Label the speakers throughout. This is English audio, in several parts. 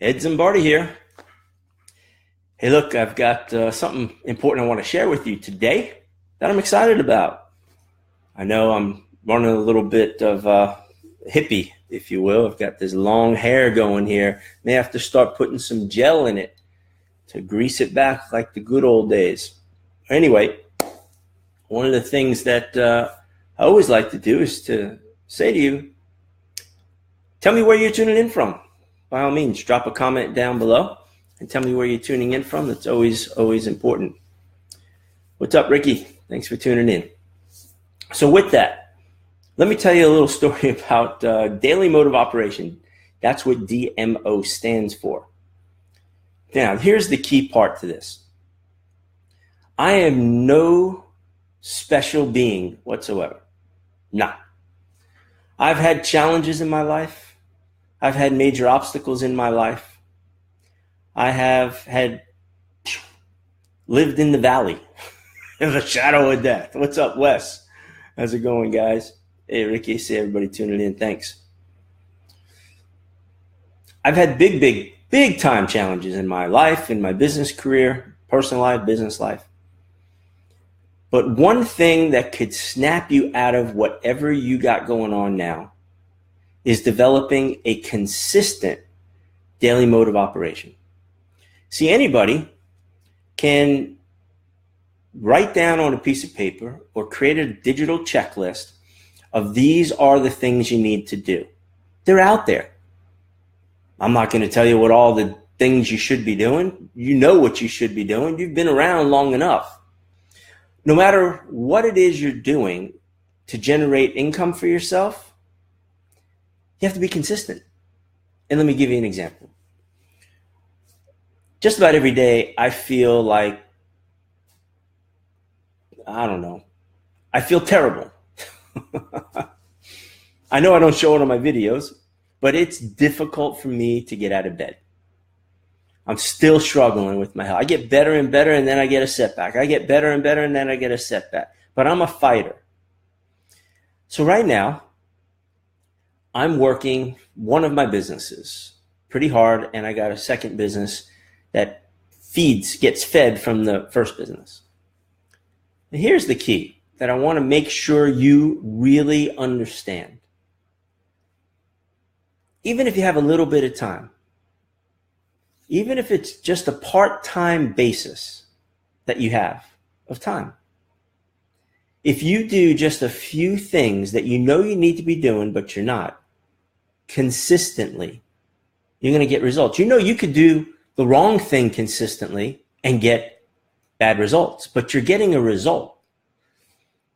Speaker 1: Ed Zimbardi here. Hey, look, I've got something important I want to share with you today that I'm excited about. I know I'm running a little bit of hippie, if you will. I've got this long hair going here. May have to start putting some gel in it to grease it back like the good old days. Anyway, one of the things that I always like to do is to say to you, tell me where you're tuning in from. By all means, drop a comment down below and tell me where you're tuning in from. That's always important. What's up, Ricky? Thanks for tuning in. So with that, let me tell you a little story about daily mode of operation. That's what DMO stands for. Now, here's the key part to this. I am no special being whatsoever. Nah. I've had challenges in my life. I've had major obstacles in my life. I have lived in the valley in the shadow of death. What's up, Wes? How's it going, guys? Hey, Ricky, see everybody tuning in. Thanks. I've had big time challenges in my life, in my business career, personal life, business life. But one thing that could snap you out of whatever you got going on now is developing a consistent daily mode of operation. See, anybody can write down on a piece of paper or create a digital checklist of these are the things you need to do. They're out there. I'm not going to tell you what all the things you should be doing. You know what you should be doing. You've been around long enough. No matter what it is you're doing to generate income for yourself, you have to be consistent. And let me give you an example. Just about every day, I feel like, I feel terrible. I know I don't show it on my videos, but it's difficult for me to get out of bed. I'm still struggling with my health. I get better and better, and then I get a setback. I get better and better, and then I get a setback. But I'm a fighter. So right now, I'm working one of my businesses pretty hard, and I got a second business that gets fed from the first business. And here's the key that I want to make sure you really understand. Even if you have a little bit of time, even if it's just a part-time basis that you have of time, if you do just a few things that you know you need to be doing, but you're not, consistently, you're going to get results. You know you could do the wrong thing consistently and get bad results, but you're getting a result.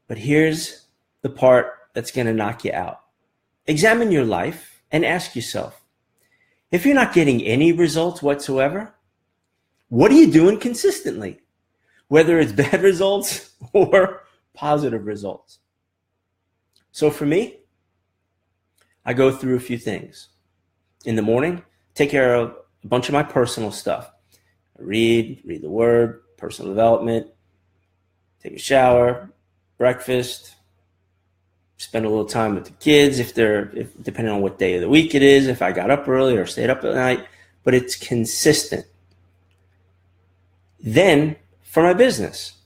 Speaker 1: But here's the part that's going to knock you out. Examine your life and ask yourself, if you're not getting any results whatsoever, what are you doing consistently? Whether it's bad results or positive results. So for me, I go through a few things. In the morning, take care of a bunch of my personal stuff. I read the word, personal development, take a shower, breakfast, spend a little time with the kids depending on what day of the week it is, if I got up early or stayed up at night, but it's consistent. Then for my business,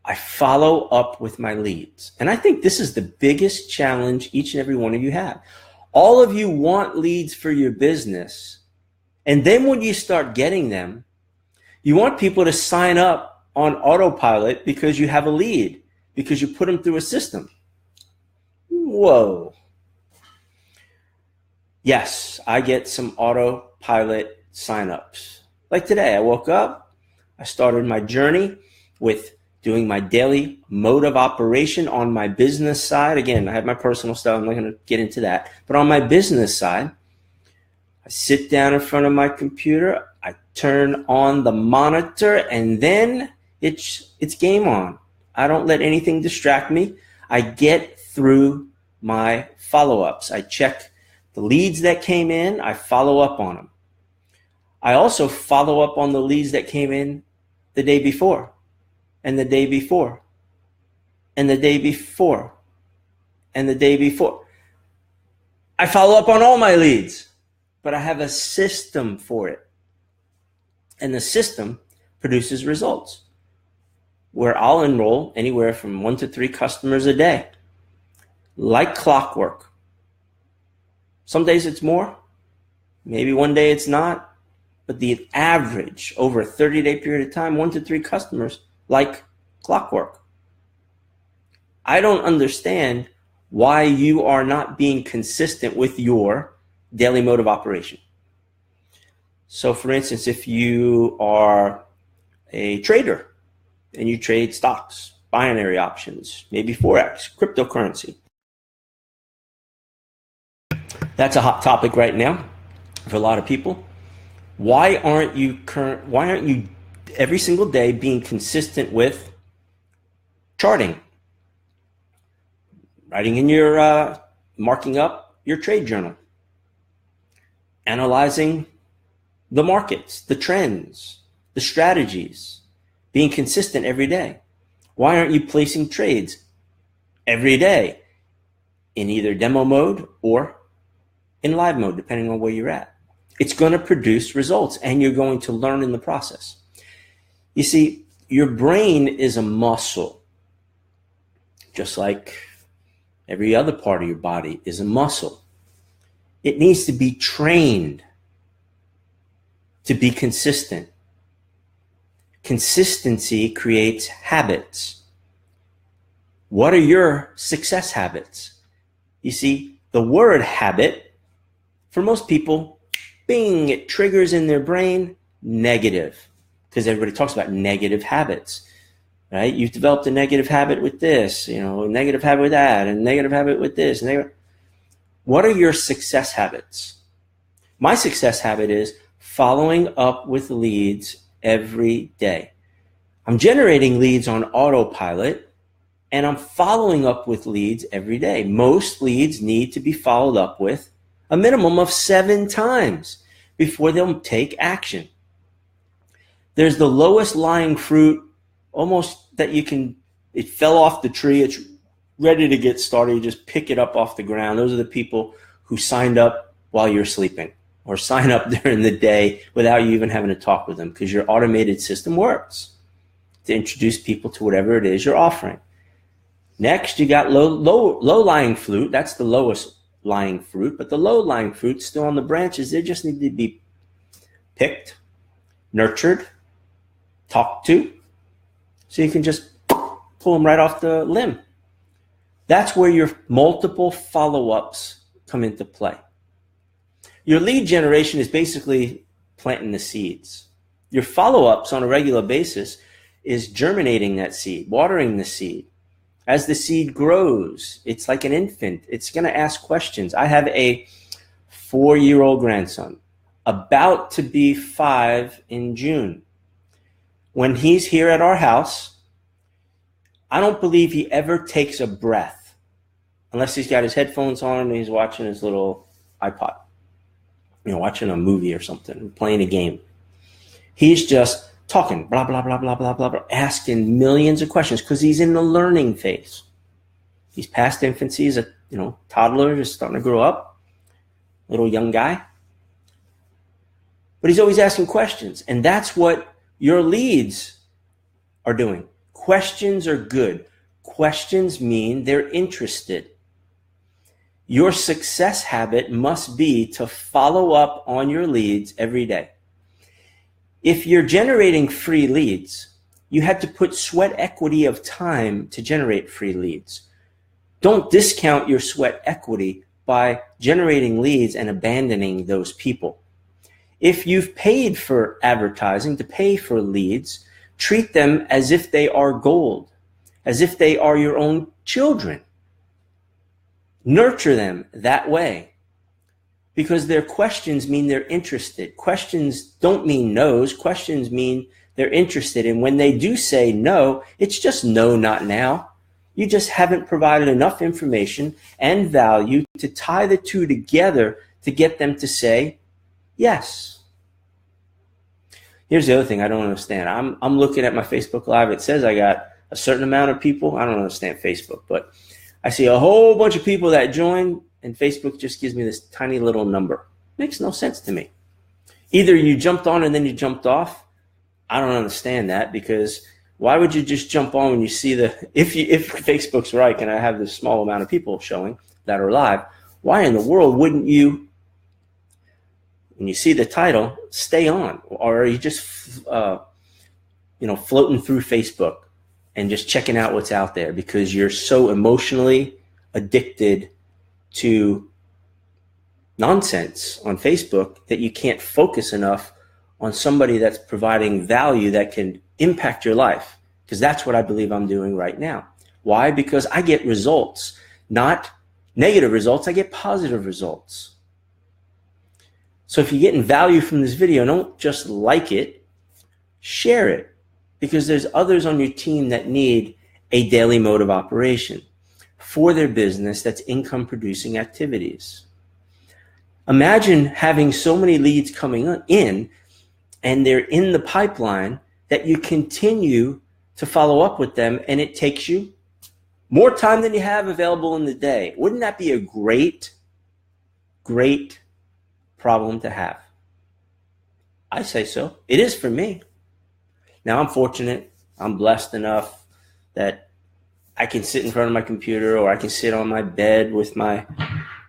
Speaker 1: I follow up with my leads. And I think this is the biggest challenge each and every one of you have. All of you want leads for your business. And then when you start getting them, you want people to sign up on autopilot because you have a lead, because you put them through a system. Whoa. Yes, I get some autopilot signups. Like today, I woke up, I started my journey with doing my daily mode of operation on my business side. Again, I have my personal stuff. I'm not going to get into that. But on my business side, I sit down in front of my computer. I turn on the monitor, and then it's game on. I don't let anything distract me. I get through my follow-ups. I check the leads that came in. I follow up on them. I also follow up on the leads that came in the day before. And the day before, and the day before, and the day before. I follow up on all my leads. but I have a system for it. And the system produces results where I'll enroll anywhere from 1 to 3 customers a day, like clockwork. Some days it's more, maybe one day it's not, but the average over a 30-day period of time, 1 to 3 customers, like clockwork. I don't understand why you are not being consistent with your daily mode of operation. So for instance, if you are a trader and you trade stocks, binary options, maybe Forex, cryptocurrency, that's a hot topic right now for a lot of people. Why aren't you every single day being consistent with charting? Writing in your, marking up your trade journal, analyzing the markets, the trends, the strategies, being consistent every day. Why aren't you placing trades every day in either demo mode or in live mode, depending on where you're at? It's going to produce results and you're going to learn in the process. You see, your brain is a muscle, just like every other part of your body is a muscle. It needs to be trained to be consistent. Consistency creates habits. What are your success habits? You see, the word habit, for most people, bing, it triggers in their brain negative, because everybody talks about negative habits. Right? You've developed a negative habit with this, a negative habit with that, and negative habit with this. What are your success habits? My success habit is following up with leads every day. I'm generating leads on autopilot, and I'm following up with leads every day. Most leads need to be followed up with a minimum of 7 times before they'll take action. There's the lowest lying fruit, almost that it fell off the tree, it's ready to get started, you just pick it up off the ground. Those are the people who signed up while you're sleeping or sign up during the day without you even having to talk with them, because your automated system works to introduce people to whatever it is you're offering. Next, you got low-lying fruit. That's the lowest lying fruit, but the low-lying fruit still on the branches, they just need to be picked, nurtured, talked to, so you can just pull them right off the limb. That's where your multiple follow-ups come into play. Your lead generation is basically planting the seeds. Your follow-ups on a regular basis is germinating that seed, watering the seed. As the seed grows, it's like an infant. It's going to ask questions. I have a 4-year-old grandson, about to be 5 in June. When he's here at our house, I don't believe he ever takes a breath unless he's got his headphones on and he's watching his little iPod, watching a movie or something, playing a game. He's just talking, blah, blah, blah, blah, blah, blah, blah, asking millions of questions because he's in the learning phase. He's past infancy. He's a toddler, just starting to grow up, little young guy. But he's always asking questions, and that's what your leads are doing. Questions are good. Questions mean they're interested. Your success habit must be to follow up on your leads every day. If you're generating free leads, you had to put sweat equity of time to generate free leads. Don't discount your sweat equity by generating leads and abandoning those people. If you've paid for advertising to pay for leads, treat them as if they are gold, as if they are your own children. Nurture them that way, because their questions mean they're interested. Questions don't mean no's. Questions mean they're interested. And when they do say no, it's just no, not now. You just haven't provided enough information and value to tie the two together to get them to say yes. Here's the other thing I don't understand. I'm looking at my Facebook Live. It says I got a certain amount of people. I don't understand Facebook, but I see a whole bunch of people that join, and Facebook just gives me this tiny little number. Makes no sense to me. Either you jumped on and then you jumped off. I don't understand that, because why would you just jump on when you see if Facebook's right and I have this small amount of people showing that are live, why in the world wouldn't you, when you see the title, stay on? Or are you just floating through Facebook and just checking out what's out there because you're so emotionally addicted to nonsense on Facebook that you can't focus enough on somebody that's providing value that can impact your life? Because that's what I believe I'm doing right now. Why? Because I get results, not negative results. I get positive results. So if you're getting value from this video, don't just like it, share it, because there's others on your team that need a daily mode of operation for their business that's income producing activities. Imagine having so many leads coming in and they're in the pipeline that you continue to follow up with them, and it takes you more time than you have available in the day. Wouldn't that be a great problem to have? I say so. It is for me. Now, I'm fortunate. I'm blessed enough that I can sit in front of my computer, or I can sit on my bed with my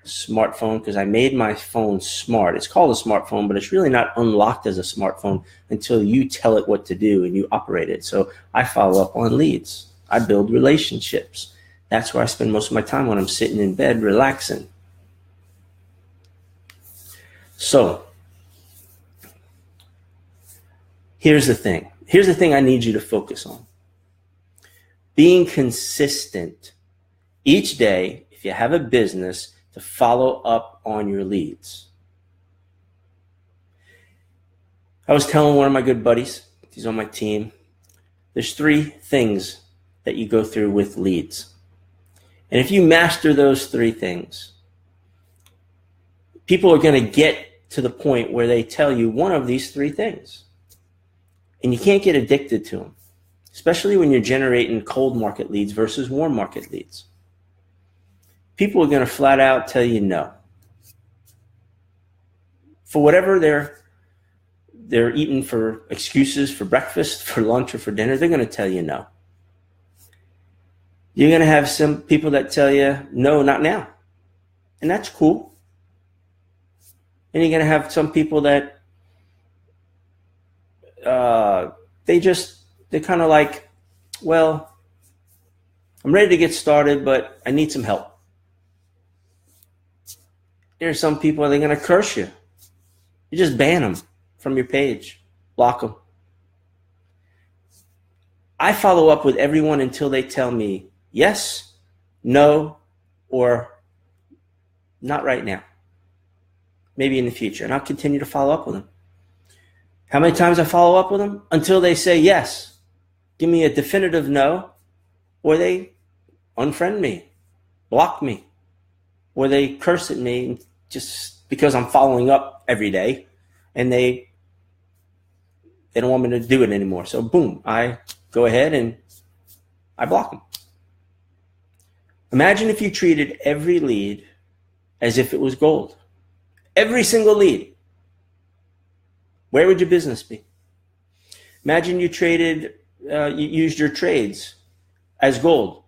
Speaker 1: smartphone, because I made my phone smart. It's called a smartphone, but it's really not unlocked as a smartphone until you tell it what to do and you operate it. So I follow up on leads. I build relationships. That's where I spend most of my time when I'm sitting in bed relaxing. So here's the thing. Here's the thing I need you to focus on. Being consistent each day, if you have a business, to follow up on your leads. I was telling one of my good buddies, he's on my team, there's 3 things that you go through with leads. And if you master those 3 things, people are going to get to the point where they tell you one of these 3 things. And you can't get addicted to them, especially when you're generating cold market leads versus warm market leads. People are going to flat out tell you no. For whatever they're eating for excuses for breakfast, for lunch, or for dinner, they're going to tell you no. You're going to have some people that tell you, no, not now. And that's cool. And you're going to have some people that they're kind of like, well, I'm ready to get started, but I need some help. There are some people, they're going to curse you. You just ban them from your page, block them. I follow up with everyone until they tell me yes, no, or not right now. Maybe in the future. And I'll continue to follow up with them. How many times I follow up with them? Until they say yes. Give me a definitive no, or they unfriend me, block me, or they curse at me just because I'm following up every day, and they don't want me to do it anymore. So boom, I go ahead and I block them. Imagine if you treated every lead as if it was gold. Every single lead. Where would your business be? Imagine you you used your trades as gold,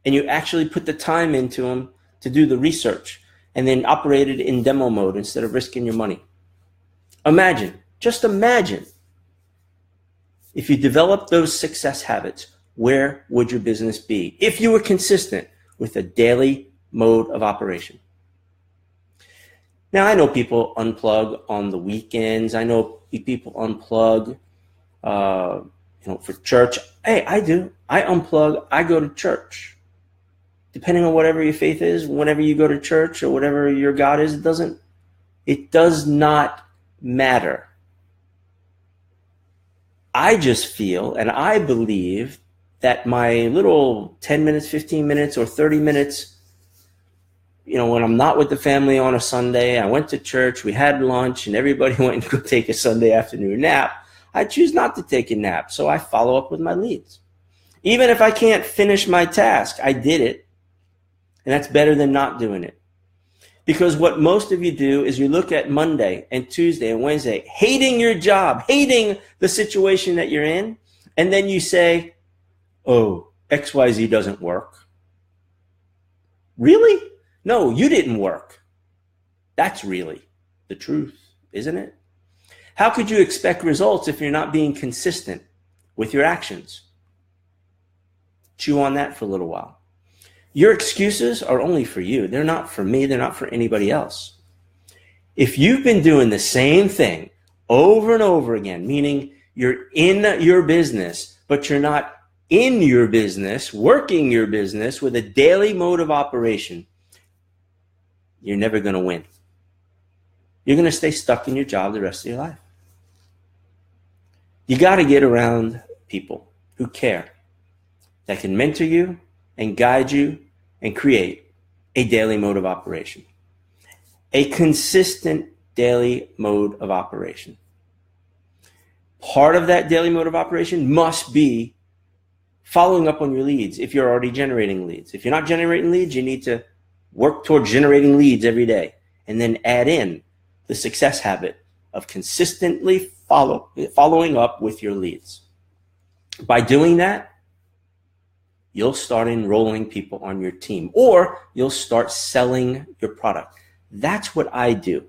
Speaker 1: and you actually put the time into them to do the research, and then operated in demo mode instead of risking your money. Imagine, just imagine, if you developed those success habits, where would your business be if you were consistent with a daily mode of operation? Now, I know people unplug on the weekends. I know people unplug, for church. Hey, I do. I unplug. I go to church. Depending on whatever your faith is, whenever you go to church or whatever your God is, it does not matter. I just feel and I believe that my little 10 minutes, 15 minutes, or 30 minutes, when I'm not with the family on a Sunday, I went to church, we had lunch, and everybody went to go take a Sunday afternoon nap. I choose not to take a nap, so I follow up with my leads. Even if I can't finish my task, I did it, and that's better than not doing it. Because what most of you do is you look at Monday and Tuesday and Wednesday, hating your job, hating the situation that you're in, and then you say, oh, XYZ doesn't work. Really? No, you didn't work. That's really the truth, isn't it? How could you expect results if you're not being consistent with your actions? Chew on that for a little while. Your excuses are only for you. They're not for me. They're not for anybody else. If you've been doing the same thing over and over again, meaning you're in your business, but you're not in your business, working your business with a daily mode of operation, you're never going to win. You're going to stay stuck in your job the rest of your life. You got to get around people who care, that can mentor you and guide you and create a daily mode of operation. A consistent daily mode of operation. Part of that daily mode of operation must be following up on your leads if you're already generating leads. If you're not generating leads, you need to work toward generating leads every day and then add in the success habit of consistently following up with your leads. By doing that, you'll start enrolling people on your team, or you'll start selling your product. That's what I do.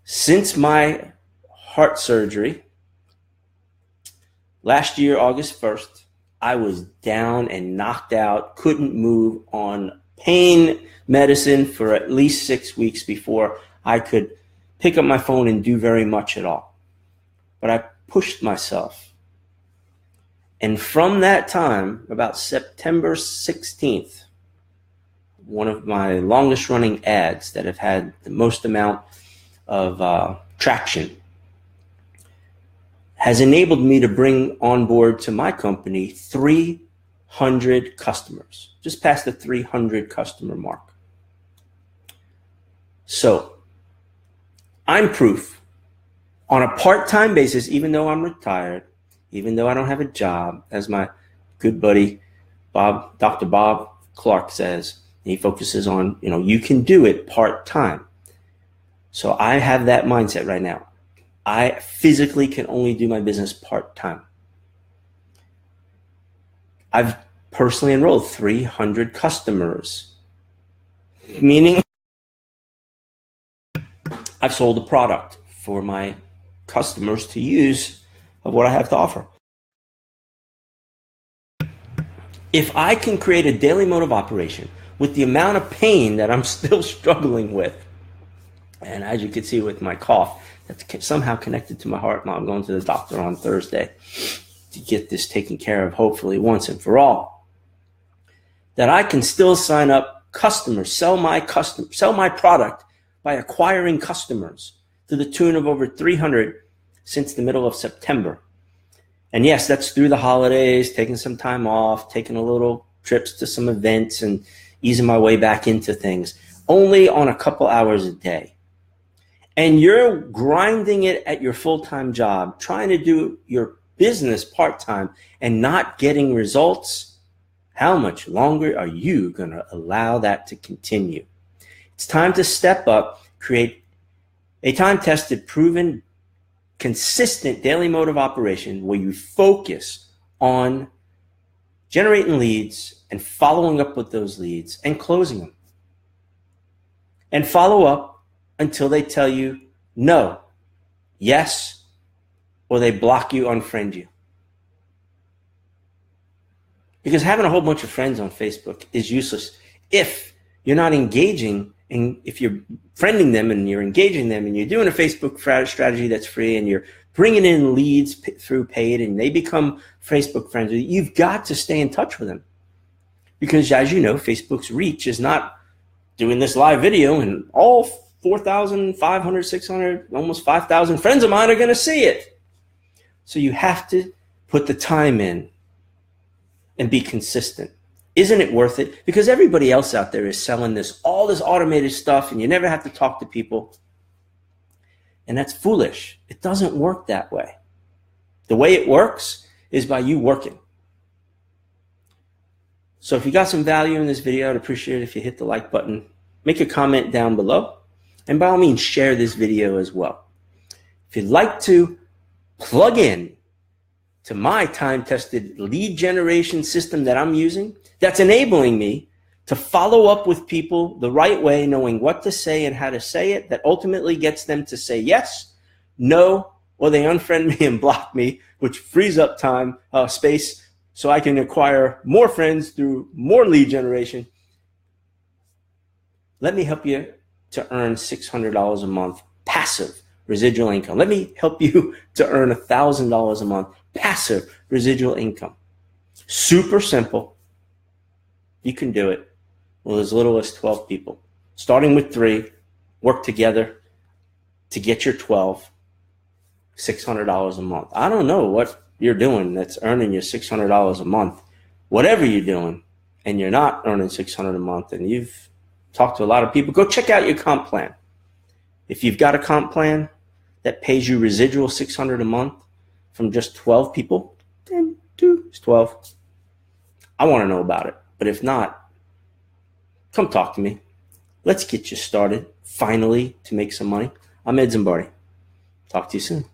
Speaker 1: Since my heart surgery, last year, August 1st, I was down and knocked out, couldn't move on pain medicine for at least 6 weeks before I could pick up my phone and do very much at all. But I pushed myself. And from that time, about September 16th, one of my longest running ads that have had the most amount of traction has enabled me to bring on board to my company 300 customers, just past the 300 customer mark. So I'm proof on a part-time basis, even though I'm retired, even though I don't have a job, as my good buddy Dr. Bob Clark says, he focuses on, you can do it part-time. So I have that mindset right now. I physically can only do my business part-time. I've personally enrolled 300 customers, meaning I've sold a product for my customers to use of what I have to offer. If I can create a daily mode of operation with the amount of pain that I'm still struggling with, and as you can see with my cough, that's somehow connected to my heart. I'm going to the doctor on Thursday to get this taken care of, hopefully once and for all, that I can still sign up customers, sell my product by acquiring customers to the tune of over 300 since the middle of September. And yes, that's through the holidays, taking some time off, taking a little trips to some events and easing my way back into things, only on a couple hours a day. And you're grinding it at your full-time job, trying to do your business part-time and not getting results. How much longer are you going to allow that to continue? It's time to step up, create a time-tested, proven, consistent daily mode of operation where you focus on generating leads and following up with those leads and closing them. And follow up until they tell you no, yes, or they block you, unfriend you. Because having a whole bunch of friends on Facebook is useless if you're not engaging, and if you're friending them and you're engaging them and you're doing a Facebook strategy that's free and you're bringing in leads through paid and they become Facebook friends with you, you've got to stay in touch with them. Because as you know, Facebook's reach is not doing this live video and all 4,500, 600, almost 5,000 friends of mine are going to see it. So you have to put the time in and be consistent. Isn't it worth it? Because everybody else out there is selling all this automated stuff and you never have to talk to people. And that's foolish. It doesn't work that way. The way it works is by you working. So if you got some value in this video, I'd appreciate it if you hit the like button, make a comment down below. And by all means, share this video as well. If you'd like to plug in to my time-tested lead generation system that I'm using, that's enabling me to follow up with people the right way, knowing what to say and how to say it, that ultimately gets them to say yes, no, or they unfriend me and block me, which frees up time, space, so I can acquire more friends through more lead generation. Let me help you to earn $600 a month passive residual income. Let me help you to earn $1,000 a month passive residual income. Super simple. You can do it with as little as 12 people. Starting with 3, work together to get your 12, $600 a month. I don't know what you're doing that's earning you $600 a month. Whatever you're doing and you're not earning $600 a month and you've talked to a lot of people, go check out your comp plan. If you've got a comp plan that pays you residual $600 a month from just 12 people, 10, 2 is 12. I want to know about it. But if not, come talk to me. Let's get you started finally to make some money. I'm Ed Zimbardi. Talk to you soon.